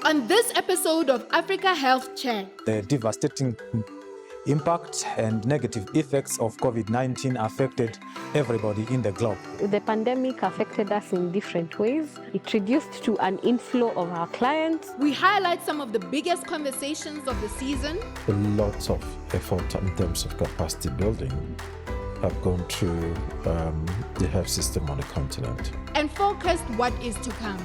On this episode of Africa Health Check, the devastating impact and negative effects of COVID-19 affected everybody in the globe. The pandemic affected us in different ways. It reduced to an inflow of our clients. We highlight some of the biggest conversations of the season. A lot of effort in terms of capacity building have gone through the health system on the continent. And focused what is to come.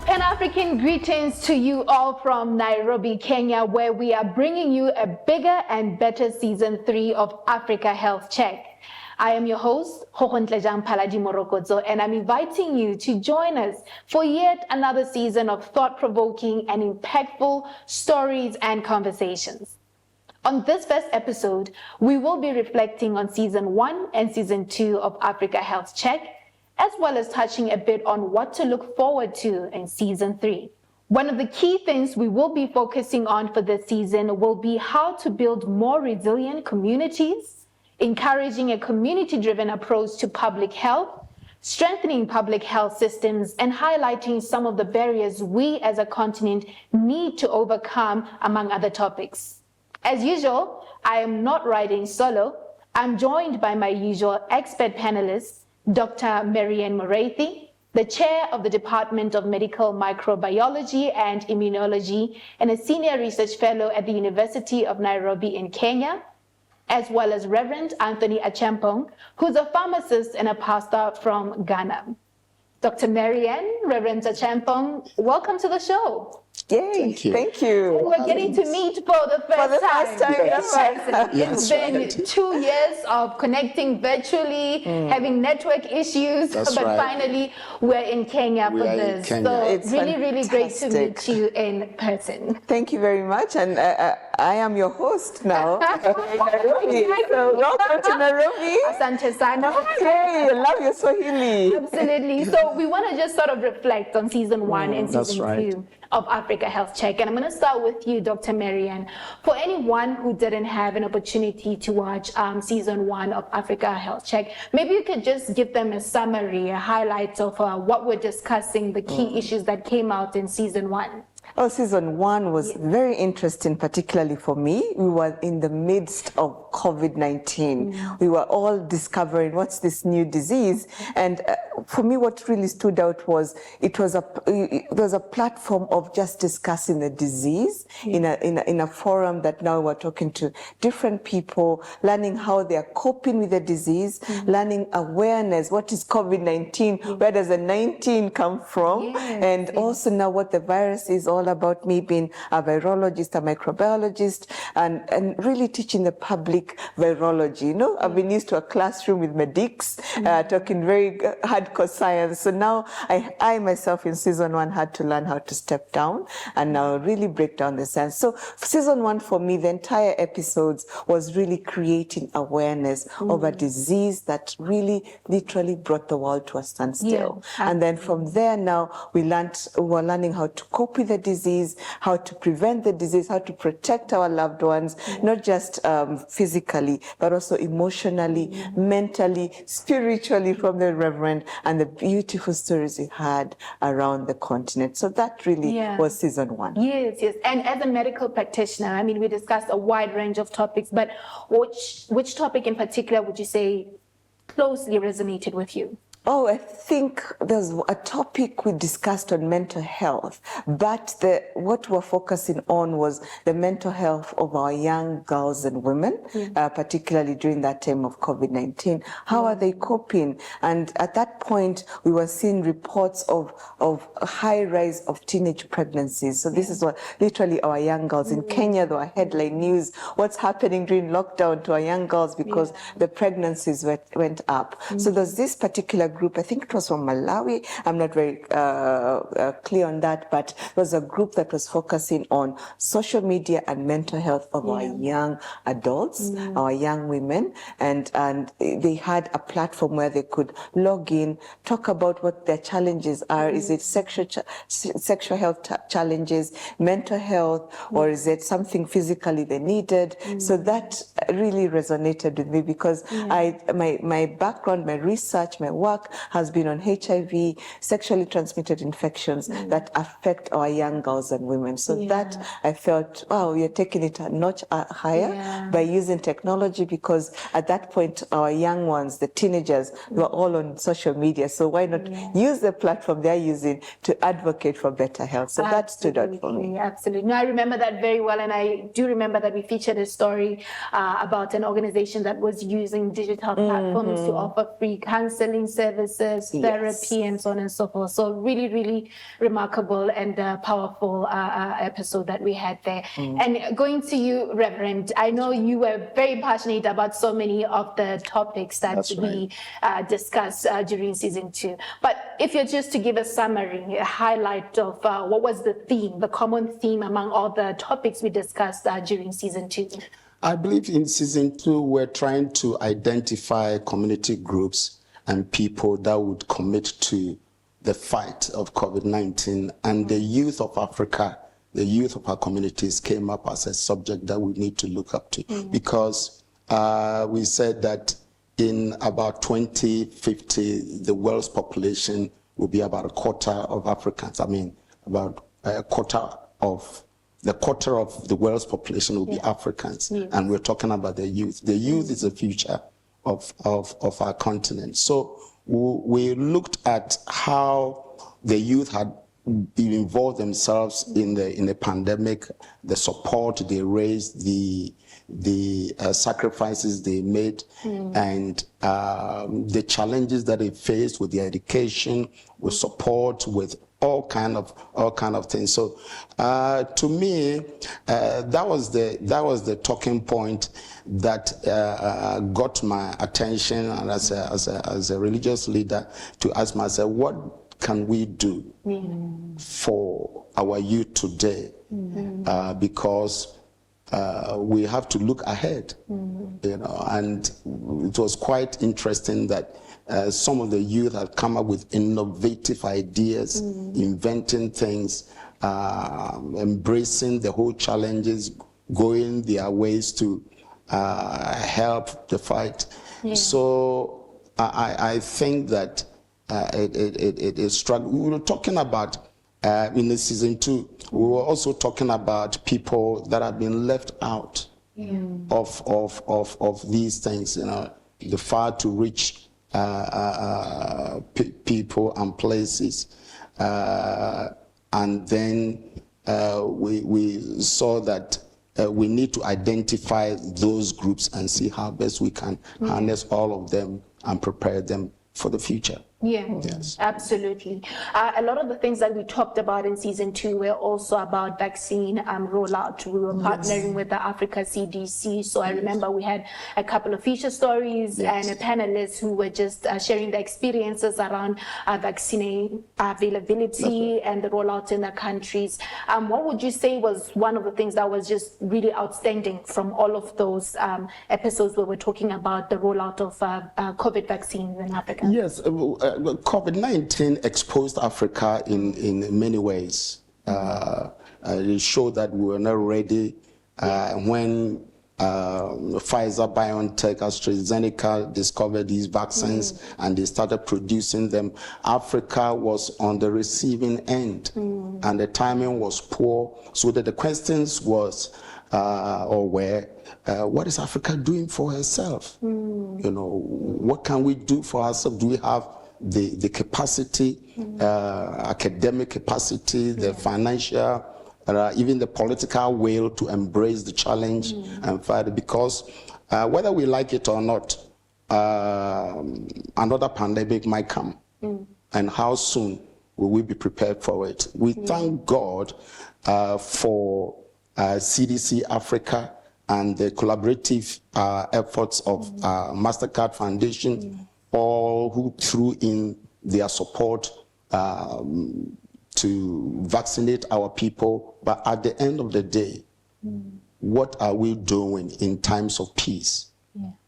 Pan-African greetings to you all from Nairobi, Kenya, where we are bringing you a bigger and better season 3 of Africa Health Check. I am your host, Hohontlejang Paladi Morokodzo, and I'm inviting you to join us for yet another season of thought-provoking and impactful stories and conversations. On this first episode, we will be reflecting on season 1 and season 2 of Africa Health Check, as well as touching a bit on what to look forward to in season 3. One of the key things we will be focusing on for this season will be how to build more resilient communities, encouraging a community-driven approach to public health, strengthening public health systems, and highlighting some of the barriers we as a continent need to overcome, among other topics. As usual, I am not riding solo. I'm joined by my usual expert panelists, Dr. Marianne Morathi, the chair of the Department of Medical Microbiology and Immunology and a senior research fellow at the University of Nairobi in Kenya, as well as Reverend Anthony Achampong, who's a pharmacist and a pastor from Ghana. Dr. Marianne, Reverend Achampong, welcome to the show. Yay, thank you. And we're getting to meet for the first time. Yes. It's been 2 years of connecting virtually, having network issues, but finally we're in Kenya for this. So it's really great to meet you in person. Thank you very much. And I am your host now. Nairobi. So welcome to Nairobi. Asante sana. Hey, I love your Swahili. Absolutely. So we want to just sort of reflect on season 1 and season 2 of Africa Health Check. And I'm going to start with you, Dr. Marianne. For anyone who didn't have an opportunity to watch season 1 of Africa Health Check, maybe you could just give them a summary, a highlight of what we're discussing, the key issues that came out in season 1. Oh, season 1 was very interesting, particularly for me. We were in the midst of COVID-19. We were all discovering what's this new disease. And for me, what really stood out was it was a platform of just discussing the disease in a forum that now we're talking to different people, learning how they are coping with the disease, learning awareness. What is COVID-19? Where does the 19 come from? And also now what the virus is all about, me being a virologist, a microbiologist, and really teaching the public virology. You know, I've been used to a classroom with medics, talking very hardcore science. So now I myself in season 1 had to learn how to step down and now really break down the science. So season 1 for me, the entire episodes was really creating awareness of a disease that really literally brought the world to a standstill. And then from there now we're learning how to cope with the disease, how to prevent the disease, how to protect our loved ones, not just physically, but also emotionally, mentally, spiritually from the Reverend, and the beautiful stories we had around the continent. So that really was season 1. Yes. And as a medical practitioner, I mean, we discussed a wide range of topics, but which topic in particular would you say closely resonated with you? Oh, I think there's a topic we discussed on mental health, but what we're focusing on was the mental health of our young girls and women, particularly during that time of COVID-19. How are they coping? And at that point, we were seeing reports of a high rise of teenage pregnancies. So this is what literally our young girls in Kenya, there were headline news, what's happening during lockdown to our young girls because the pregnancies went up. So there's this particular group, I think it was from Malawi, I'm not very clear on that, but it was a group that was focusing on social media and mental health of our young adults, our young women, and they had a platform where they could log in, talk about what their challenges are. Is it sexual health challenges, mental health, or is it something physically they needed? So that really resonated with me because my background, my research, my work has been on HIV, sexually transmitted infections that affect our young girls and women. So that I felt, wow, you're taking it a notch higher by using technology, because at that point, our young ones, the teenagers, were all on social media. So why not use the platform they're using to advocate for better health? So that stood out for me. Absolutely. No, I remember that very well. And I do remember that we featured a story about an organization that was using digital platforms to offer free counseling services, therapy, and so on and so forth. So really, really remarkable and powerful episode that we had there. And going to you, Reverend, I know you were very passionate about so many of the topics that we discussed during season 2. But if you're just to give a summary, a highlight of what was the theme, the common theme among all the topics we discussed during season 2? I believe in season 2, we're trying to identify community groups and people that would commit to the fight of COVID-19, and the youth of Africa, the youth of our communities came up as a subject that we need to look up to, because we said that in about 2050, the world's population will be about a quarter of Africans. I mean, about a quarter of the world's population will be Africans, and we're talking about the youth. The youth is the future of our continent. So we looked at how the youth had involved themselves in the pandemic, the support they raised, the sacrifices they made, and the challenges that they faced with their education, with support, with all kind of things. So to me, that was the talking point that got my attention, and as a religious leader, to ask myself, what can we do for our youth today? Because we have to look ahead, you know. And it was quite interesting that some of the youth have come up with innovative ideas, inventing things, embracing the whole challenges, going their ways to help the fight. So I think that it is struggle. We were talking about in the season 2. We were also talking about people that have been left out of these things. You know, the far to reach people and places, and then we saw that we need to identify those groups and see how best we can harness all of them and prepare them for the future. Yes, absolutely. A lot of the things that we talked about in season 2 were also about vaccine rollout. We were partnering with the Africa CDC. So I remember we had a couple of feature stories and a panelist who were just sharing their experiences around vaccine availability and the rollout in the countries. What would you say was one of the things that was just really outstanding from all of those episodes where we're talking about the rollout of COVID vaccines in Africa? Yes. COVID-19 exposed Africa in many ways. It showed that we were not ready when Pfizer, BioNTech, AstraZeneca discovered these vaccines and they started producing them. Africa was on the receiving end, and the timing was poor. So that the questions was what is Africa doing for herself? You know, what can we do for ourselves? Do we have the capacity, academic capacity, the financial, even the political will to embrace the challenge and fight it? Because whether we like it or not, another pandemic might come. And how soon will we be prepared for it? We thank God for CDC Africa and the collaborative efforts of MasterCard Foundation, all who threw in their support to vaccinate our people. But at the end of the day, what are we doing in times of peace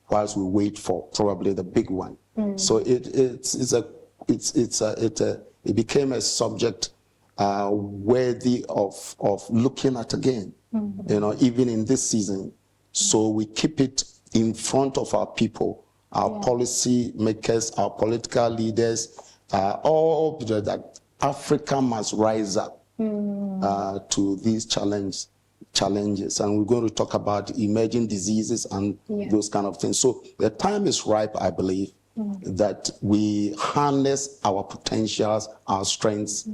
whilst we wait for probably the big one? So it became a subject worthy of looking at again, you know, even in this season. So we keep it in front of our people, our policy makers, our political leaders, all that Africa must rise up to these challenges. And we're going to talk about emerging diseases and those kind of things. So the time is ripe, I believe, that we harness our potentials, our strengths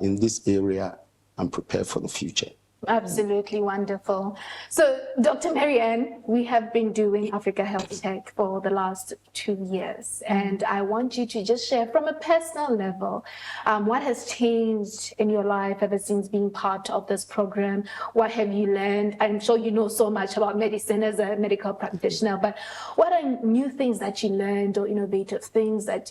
in this area and prepare for the future. Absolutely wonderful. So, Dr. Marianne, we have been doing Africa Health Tech for the last 2 years, and I want you to just share from a personal level what has changed in your life ever since being part of this program. What have you learned? I'm sure you know so much about medicine as a medical practitioner, but what are new things that you learned or innovative things that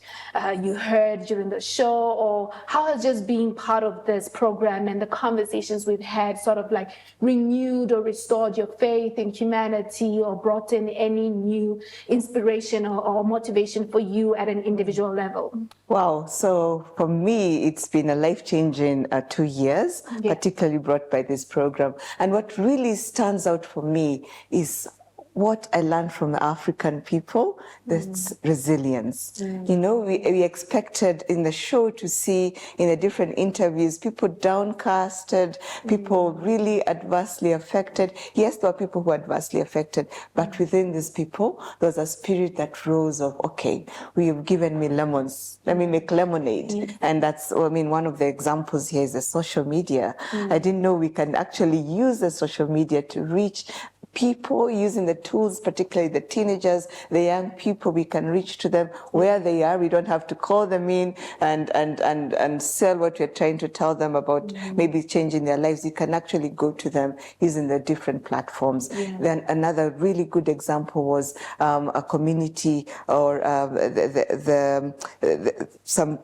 you heard during the show, or how has just being part of this program and the conversations we've had sort of like renewed or restored your faith in humanity, or brought in any new inspiration or motivation for you at an individual level? Wow. So for me, it's been a life-changing 2 years, particularly brought by this program. And what really stands out for me is what I learned from the African people, that's resilience. You know, we expected in the show to see in the different interviews, people downcasted, people really adversely affected. Yes, there were people who were adversely affected, but within these people, there was a spirit that rose of, okay, you've given me lemons, let me make lemonade. And that's, I mean, one of the examples here is the social media. I didn't know we can actually use the social media to reach people using the tools, particularly the teenagers, the young people. We can reach to them where they are. We don't have to call them in and sell what we're trying to tell them about maybe changing their lives. You can actually go to them using the different platforms. Then another really good example was a community or some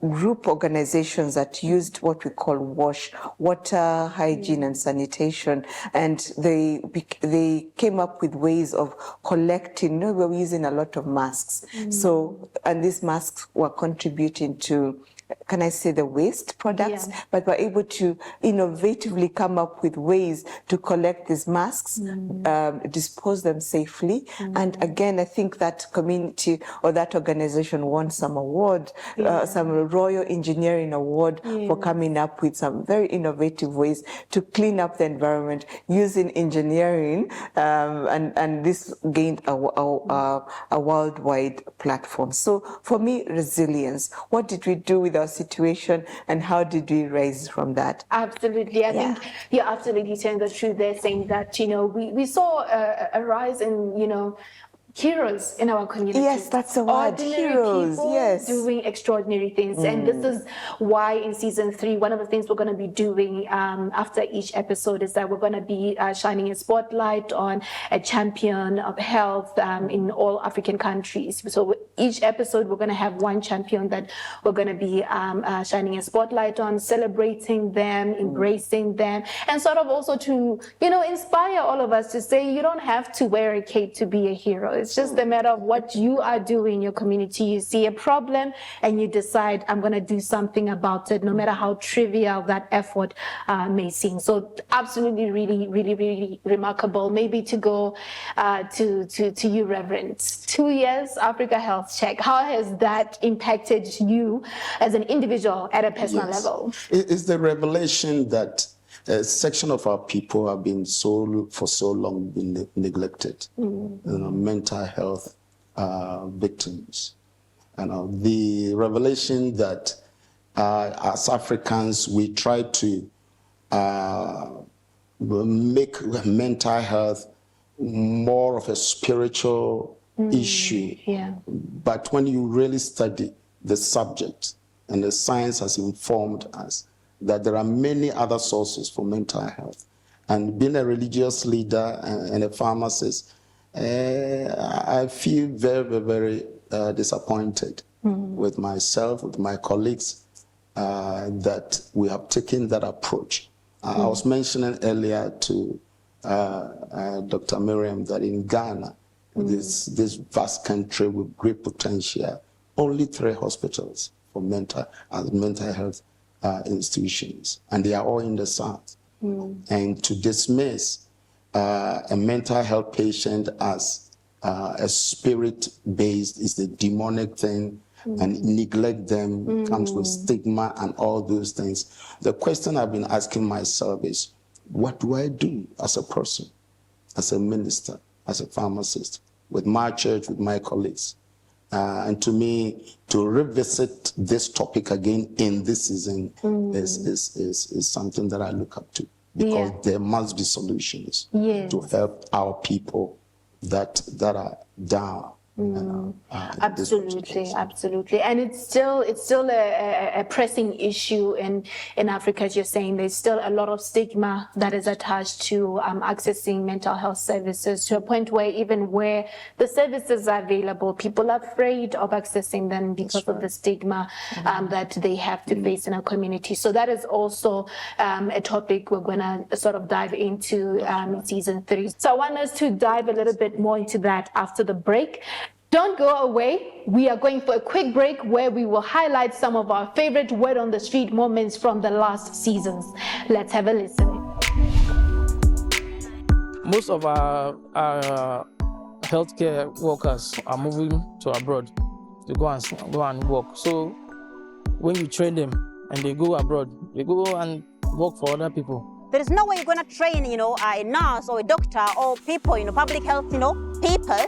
group organizations that used what we call WASH, water, hygiene and sanitation, and they came up with ways of collecting. You know, we were using a lot of masks, so, and these masks were contributing to, can I say, the waste products, but we're able to innovatively come up with ways to collect these masks, dispose them safely. And again, I think that community or that organization won some award, some Royal Engineering Award for coming up with some very innovative ways to clean up the environment using engineering, and this gained a worldwide platform. So for me, resilience. What did we do with our situation and how did we rise from that? Absolutely. I think you're absolutely telling the truth there, saying that, you know, we saw a rise in, you know, heroes in our community. Yes, that's the word, ordinary heroes, people doing extraordinary things. And this is why in season 3, one of the things we're going to be doing after each episode is that we're going to be shining a spotlight on a champion of health in all African countries. So each episode, we're going to have one champion that we're going to be shining a spotlight on, celebrating them, embracing them, and sort of also to, you know, inspire all of us to say, you don't have to wear a cape to be a hero. It's just a matter of what you are doing in your community. You see a problem and you decide, I'm going to do something about it, no matter how trivial that effort may seem. So absolutely, really, really, really remarkable. Maybe to go to you, Reverend. 2 years, Africa Health Check. How has that impacted you as an individual at a personal level? It's the revelation that a section of our people have been for so long been neglected, you know, mental health victims. And the revelation that as Africans, we try to make mental health more of a spiritual issue. But when you really study the subject, and the science has informed us that there are many other sources for mental health. And being a religious leader and a pharmacist, I feel very, very, very disappointed with myself, with my colleagues, that we have taken that approach. I was mentioning earlier to Dr. Miriam that in Ghana, this vast country with great potential, only 3 hospitals for mental health institutions, and they are all in the south. And to dismiss a mental health patient as a spirit-based is the demonic thing, and neglect them comes with stigma and all those things. The question I've been asking myself is, what do I do as a person, as a minister, as a pharmacist, with my church, with my colleagues? And to me, to revisit this topic again in this season is something that I look up to, because there must be solutions to help our people that are down. Absolutely. And it's still a pressing issue in Africa, as you're saying. There's still a lot of stigma that is attached to accessing mental health services, to a point where even where the services are available, people are afraid of accessing them because of the stigma that they have to face in our community. So that is also a topic we're going to sort of dive into season 3. So I want us to dive a little bit more into that after the break. Don't go away. We are going for a quick break where we will highlight some of our favorite word on the street moments from the last seasons. Let's have a listen. Most of our healthcare workers are moving to abroad to go and work. So when you train them and they go abroad, they go and work for other people. There is no way you're going to train, a nurse or a doctor or people, public health, people,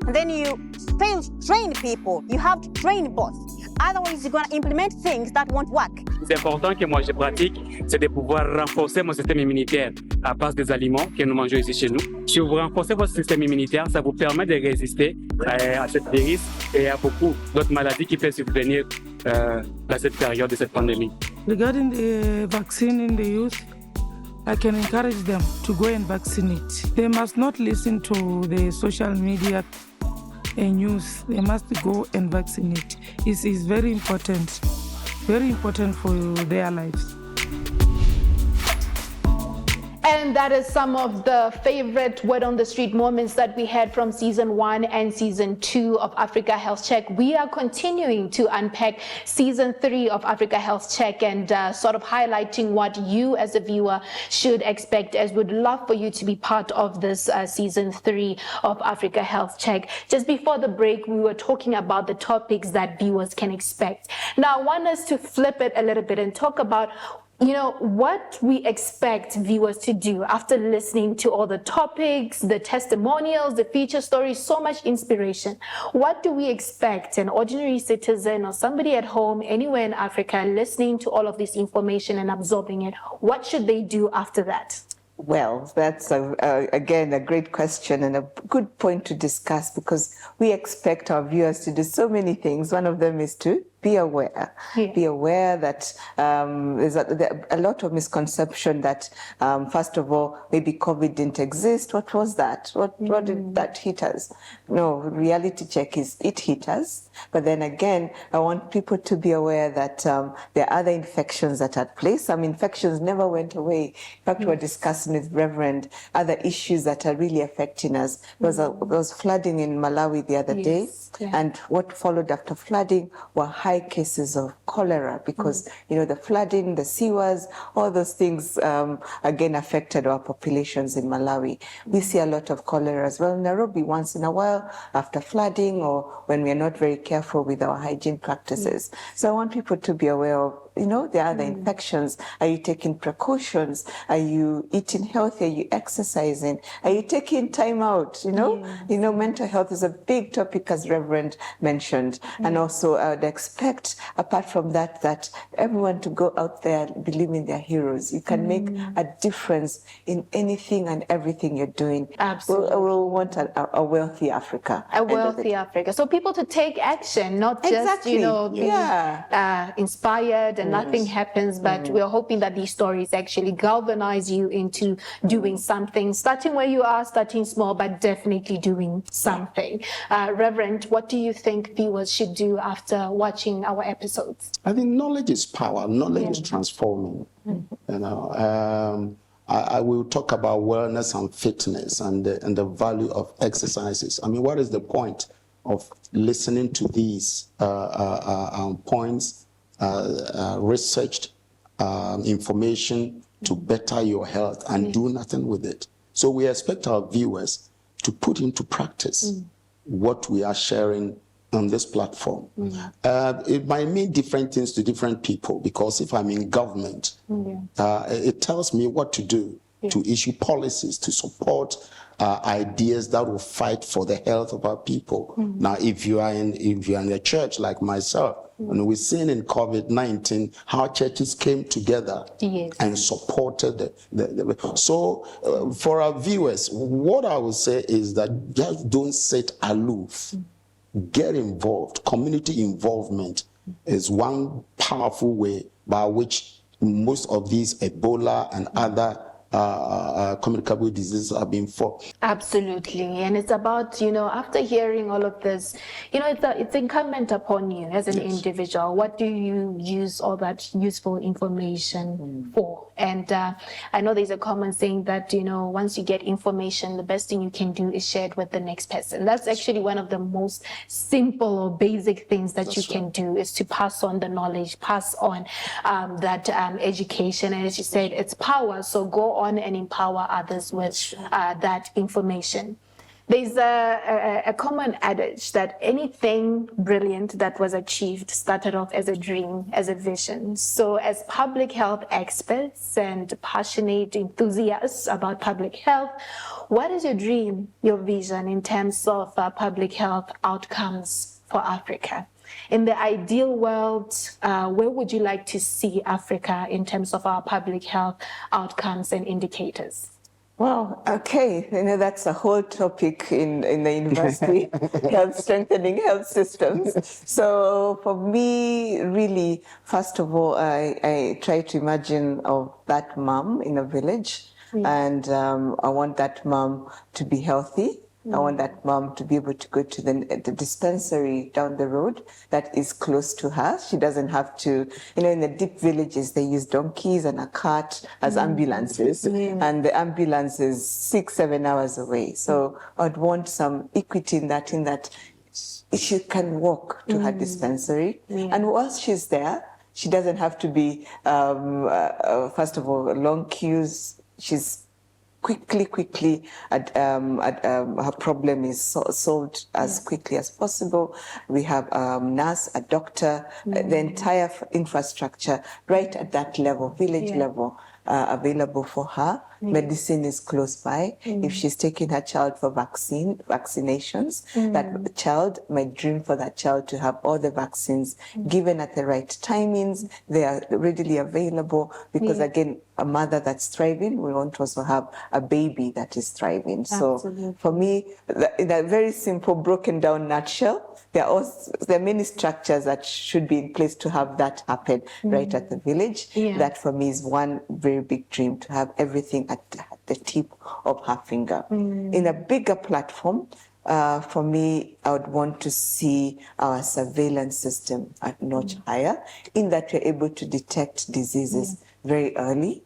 and then you fail to train people. You have to train both. Otherwise, you're going to implement things that won't work. C'est important que moi je pratique, c'est de pouvoir renforcer mon système immunitaire à base des aliments que nous mangeons ici chez nous. Si vous renforcez votre système immunitaire, ça vous permet de résister à cette virus et à beaucoup d'autres maladies qui peuvent survenir dans cette période de cette pandémie. Regarding the vaccine in the youth, I can encourage them to go and vaccinate. They must not listen to the social media and news. They must go and vaccinate. It is very important for their lives. And that is some of the favorite word on the street moments that we had from season 1 and season 2 of Africa Health Check. We are continuing to unpack season 3 of Africa Health Check and sort of highlighting what you as a viewer should expect, as we'd love for you to be part of this season 3 of Africa Health Check. Just before the break, we were talking about the topics that viewers can expect. Now I want us to flip it a little bit and talk about what we expect viewers to do after listening to all the topics, the testimonials, the feature stories, so much inspiration. What do we expect an ordinary citizen or somebody at home anywhere in Africa listening to all of this information and absorbing it? What should they do after that? Well, that's again a great question and a good point to discuss, because we expect our viewers to do so many things. One of them is to be aware. Be aware that there's a lot of misconception that, first of all, maybe COVID didn't exist. What was that? What did that hit us? No, reality check is it hit us. But then again, I want people to be aware that there are other infections that are at play. Some infections never went away. In fact, we were discussing with Reverend other issues that are really affecting us. There was flooding in Malawi the other day. And what followed after flooding were high cases of cholera, because the flooding, the sewers, all those things again affected our populations in Malawi. We see a lot of cholera as well in Nairobi once in a while after flooding, or when we are not very careful with our hygiene practices. So I want people to be aware of there are other infections. Are you taking precautions? Are you eating healthy? Are you exercising? Are you taking time out? Mental health is a big topic, as Reverend mentioned. And also I would expect, apart from that everyone to go out there believing they're heroes. You can make a difference in anything and everything you're doing. Absolutely. We'll want a wealthy Africa. A wealthy Africa. So people to take action, not just, be inspired and nothing happens, but we're hoping that these stories actually galvanize you into doing something, starting where you are, starting small, but definitely doing something. Reverend, what do you think viewers should do after watching our episodes? I think knowledge is power. Knowledge is transforming. You know, I will talk about wellness and fitness and the value of exercises. I mean, what is the point of listening to these points, researched information to better your health and do nothing with it? So we expect our viewers to put into practice what we are sharing on this platform. It might mean different things to different people, because if I'm in government, it tells me what to do, to issue policies, to support ideas that will fight for the health of our people. Now, if you are in a church like myself, and we've seen in COVID-19 how churches came together and supported So for our viewers, what I would say is that just don't sit aloof. Get involved. Community involvement is one powerful way by which most of these Ebola and other communicable diseases are being fought. Absolutely. And it's about, you know, after hearing all of this, you know, it's incumbent upon you as an individual. What do you use all that useful information for? And I know there's a common saying that, you know, once you get information, the best thing you can do is share it with the next person. That's actually one of the most simple or basic things that you can do, is to pass on the knowledge, pass on that education. And as you said, it's power. So go on and empower others with that information. There's a common adage that anything brilliant that was achieved started off as a dream, as a vision. So as public health experts and passionate enthusiasts about public health, what is your dream, your vision in terms of public health outcomes for Africa? In the ideal world, where would you like to see Africa in terms of our public health outcomes and indicators? Well, okay, you know, that's a whole topic in the university, strengthening health systems. So for me, really, first of all, I try to imagine of that mom in a village, and I want that mom to be healthy. I want that mom to be able to go to the dispensary down the road that is close to her. She doesn't have to, you know, in the deep villages, they use donkeys and a cart as ambulances, and the ambulance is 6-7 hours away. So I'd want some equity in that she can walk to her dispensary. And whilst she's there, she doesn't have to be, first of all, long queues. She's quickly, her problem is solved as quickly as possible. We have a nurse, a doctor, the entire infrastructure right at that level, village level, available for her. Medicine is close by. If she's taking her child for vaccinations, that child, my dream for that child to have all the vaccines given at the right timings. They are readily available, because again, a mother that's thriving, we want to also have a baby that is thriving. So for me, in a very simple, broken down nutshell, there are many structures that should be in place to have that happen right at the village. That for me is one very big dream, to have everything at the tip of her finger. In a bigger platform, for me, I would want to see our surveillance system at notch higher, in that we're able to detect diseases very early,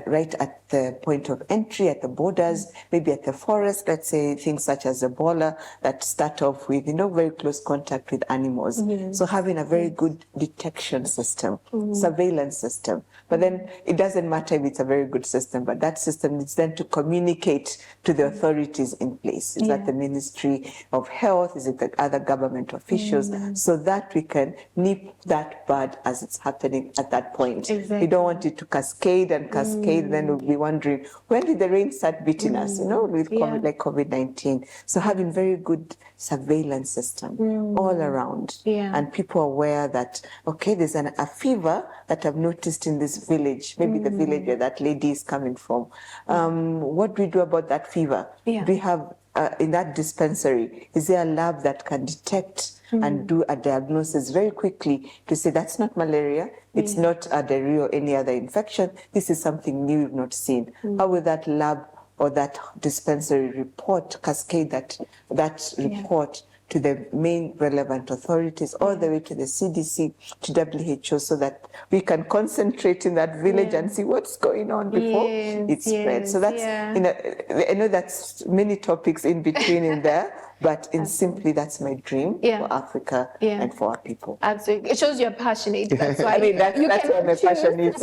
right at the point of entry, at the borders, maybe at the forest. Let's say things such as Ebola that start off with, you know, very close contact with animals. So having a very good detection system, surveillance system. But then it doesn't matter if it's a very good system, but that system needs then to communicate to the authorities in place. Is that the Ministry of Health? Is it the other government officials? So that we can nip that bud as it's happening at that point. We don't want it to cascade and cascade, then we'll be wondering, when did the rain start beating us, you know, with like COVID-19. So having very good surveillance system all around, and people aware that, okay, there's a fever that I've noticed in this village, maybe the village where that lady is coming from. What do we do about that fever? Do we have in that dispensary, is there a lab that can detect and do a diagnosis very quickly to say that's not malaria, it's not a diarrhea or any other infection, this is something new we've not seen. How will that lab or that dispensary report, cascade that report to the main relevant authorities, all the way to the CDC, to WHO, so that we can concentrate in that village and see what's going on before it spreads. So that's, I know that's many topics in between in there, but in simply, that's my dream for Africa and for our people. Absolutely. It shows you're passionate. That's why I mean, that's why I'm passionate.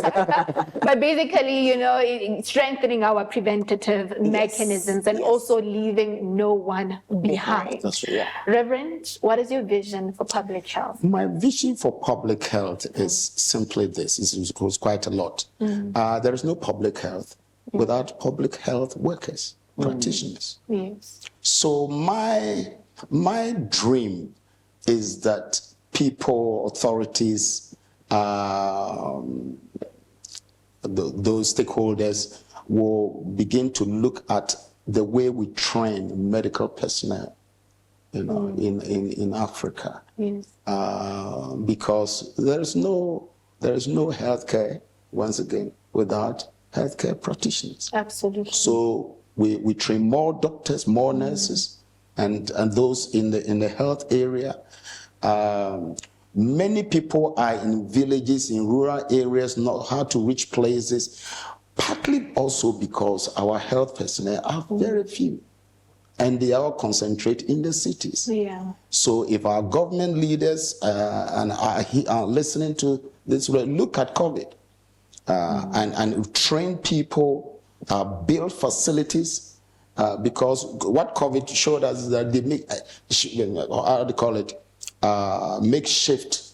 But basically, you know, strengthening our preventative mechanisms and also leaving no one behind. That's right. Reverend, what is your vision for public health? My vision for public health is simply this. It goes quite a lot. There is no public health without public health workers, practitioners. Yes. So my dream is that people, authorities, those stakeholders will begin to look at the way we train medical personnel, you know, in Africa. Yes. Because there is no healthcare, once again, without healthcare practitioners. Absolutely. So we train more doctors, more nurses, and those in the health area. Many people are in villages, in rural areas, not how to reach places, partly also because our health personnel are very few, and they all concentrate in the cities. Yeah. So if our government leaders are listening to this, look at COVID and train people, build facilities, because what COVID showed us is that they make, how do you call it, makeshift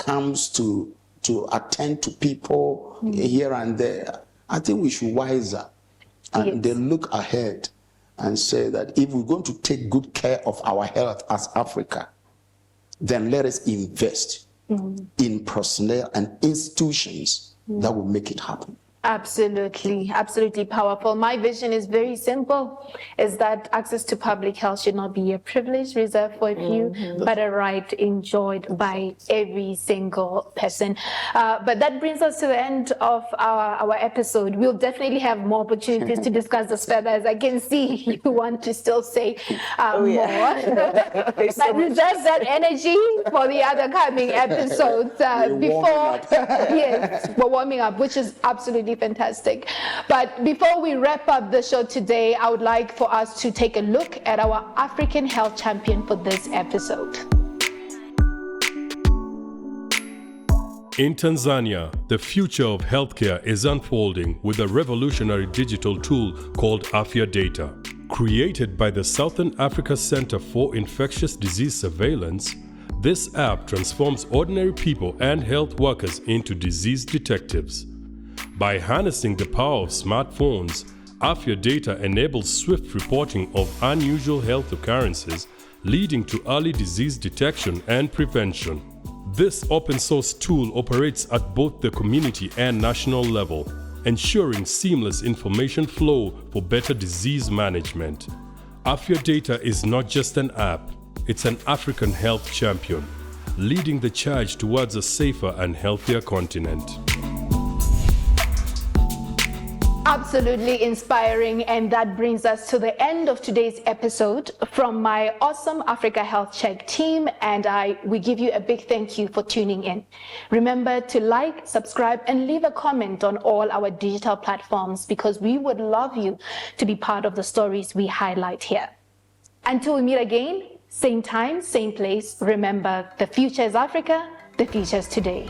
camps to attend to people here and there. I think we should wiser and then look ahead and say that if we're going to take good care of our health as Africa, then let us invest in personnel and institutions that will make it happen. Absolutely, absolutely powerful. My vision is very simple, is that access to public health should not be a privilege reserved for a few, but a right enjoyed by every single person. But that brings us to the end of our episode. We'll definitely have more opportunities to discuss this further, as I can see you want to still say more. But reserve that energy for the other coming episodes before, yes, we're warming up, which is absolutely fantastic. But before we wrap up the show today, I would like for us to take a look at our African health champion for this episode. In Tanzania, the future of healthcare is unfolding with a revolutionary digital tool called Afya Data. Created by the Southern Africa Center for Infectious Disease Surveillance, this app transforms ordinary people and health workers into disease detectives. By harnessing the power of smartphones, Afya Data enables swift reporting of unusual health occurrences, leading to early disease detection and prevention. This open-source tool operates at both the community and national level, ensuring seamless information flow for better disease management. Afya Data is not just an app, it's an African health champion, leading the charge towards a safer and healthier continent. Absolutely inspiring, and that brings us to the end of today's episode. From my awesome Africa Health Check team and we give you a big thank you for tuning in. Remember to like, subscribe, and leave a comment on all our digital platforms, because we would love you to be part of the stories we highlight here. Until we meet again, same time, same place, remember, the future is Africa, the future is today.